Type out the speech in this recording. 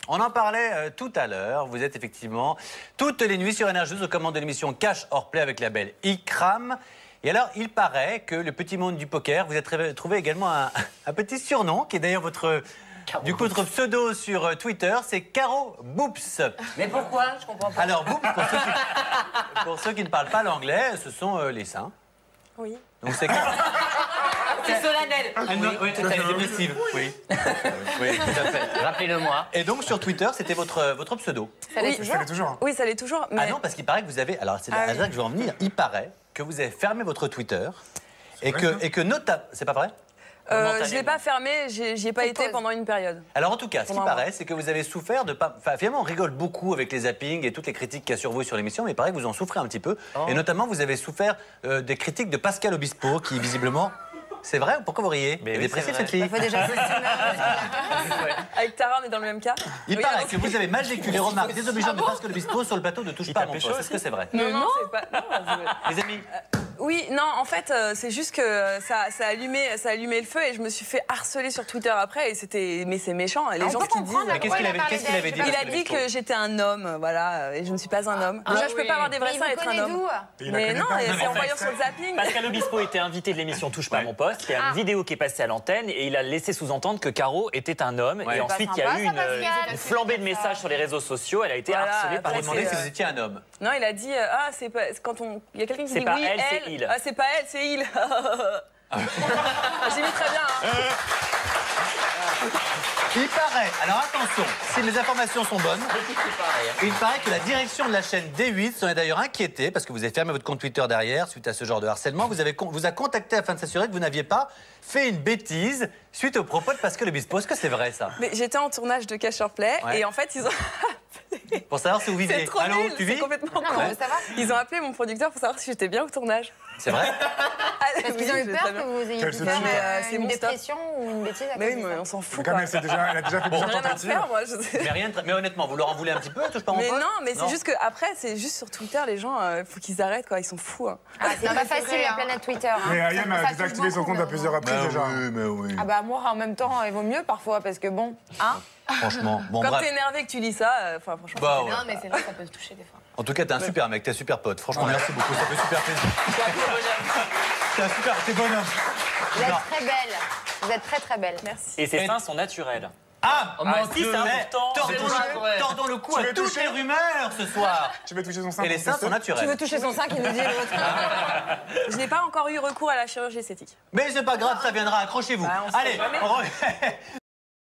On en parlait tout à l'heure. Vous êtes effectivement toutes les nuits sur Énergie aux commandes de l'émission Cash Hors Play avec la belle Ikram. Et alors, il paraît que le petit monde du poker, vous avez trouvé également un petit surnom, qui est d'ailleurs votre pseudo sur Twitter, c'est Caro Boops. Mais pourquoi? Je comprends pas. Alors, Boops, pour ceux qui ne parlent pas l'anglais, ce sont les seins. Oui. Donc c'est C'est solennel. Oui, c'est dépressive. Oui. Oui, tout à fait. Rappelez-le-moi. Et donc, sur Twitter, c'était votre pseudo. Ça l'est toujours. Oui, ça l'est toujours. Mais... Ah non, parce qu'il paraît que vous avez... Alors, c'est là que je veux en venir. Il paraît que vous avez fermé votre Twitter et que notamment... C'est pas vrai? Je ne l'ai pas fermé, j'y ai pas été pendant une période. Alors en tout cas, ce qui paraît, c'est que vous avez souffert de pas... Enfin, finalement, on rigole beaucoup avec les zappings et toutes les critiques qu'il y a sur vous sur l'émission, mais il paraît que vous en souffrez un petit peu. Oh. Et notamment, vous avez souffert des critiques de Pascal Obispo, qui visiblement... C'est vrai? Pourquoi vous riez? Mais dépressif, cette fille. Avec Tara, on est dans le même cas. Il paraît que vous avez mal vécu les remarques désobligeantes de Pascal Obispo sur le plateau de Touche pas à mon poste. Est-ce que c'est vrai? Non, c'est pas... Les amis? Oui, non, en fait, c'est juste que ça a allumé le feu et je me suis fait harceler sur Twitter après et c'était... Mais c'est méchant, les gens qui disent... Qu'est-ce qu'il avait dit? Il a dit que j'étais un homme, voilà, et je ne suis pas un homme. Déjà, je peux pas avoir des vrais seins et être un homme. Mais non, c'est en voyant sur le zapping. Pascal Obispo était invité de l'émission Touche pas à mon poste. Il y a une vidéo qui est passée à l'antenne et il a laissé sous-entendre que Caro était un homme. Et ensuite, il y a eu une flambée de messages sur les réseaux sociaux. Elle a été harcelée par... Vous demandez si vous étiez un homme. Non, il a dit, c'est pas... Quand il y a quelqu'un qui dit oui, elle, c'est il. Ah, c'est pas elle, c'est il. J'ai mis très bien. Il paraît, alors attention, si les informations sont bonnes, il paraît que la direction de la chaîne D8 s'en est d'ailleurs inquiétée parce que vous avez fermé votre compte Twitter derrière suite à ce genre de harcèlement. Vous a contacté afin de s'assurer que vous n'aviez pas fait une bêtise suite aux propos de Pascal Obispo. Est-ce que c'est vrai ça? Mais j'étais en tournage de Cash Hors Play et en fait ils ont... Pour savoir si vous viviez. C'est trop nul, c'est complètement con. Ils ont appelé mon producteur pour savoir si j'étais bien au tournage. C'est vrai? Parce qu'ils ont eu peur que vous ayez pu faire une dépression ou une bêtise à cause de ça. Mais oui, mais on s'en fout. Quand même, elle a déjà fait plusieurs tentatives. Mais honnêtement, vous leur en voulez un petit peu? Touche pas à mon poste? Mais non, mais c'est juste que après, c'est juste sur Twitter, les gens, faut qu'ils arrêtent quoi, ils sont fous. C'est pas facile la planète Twitter. Mais Ayam a désactivé son compte à plusieurs reprises déjà. Oui. Ah bah moi en même temps, il vaut mieux parfois parce que bon, hein. Franchement, bon quand bref. t'es énervé que tu lis ça, enfin franchement. Bah, ouais. Non mais c'est vrai, ça peut se toucher des fois. En tout cas, t'es un super mec, t'es un super pote. Franchement, merci beaucoup, ça fait super plaisir. T'es bonhomme. Vous êtes très belle. Vous êtes très très belle. Merci. Et ses seins sont naturels. Ah, si, c'est important. Tordons le cou à toutes les rumeurs ce soir. Tu veux toucher son sein? Et les seins sont naturels. Tu veux toucher son sein qui nous dit l'autre? Je n'ai pas encore eu recours à la chirurgie esthétique. Mais c'est pas grave, ça viendra, accrochez-vous. Allez,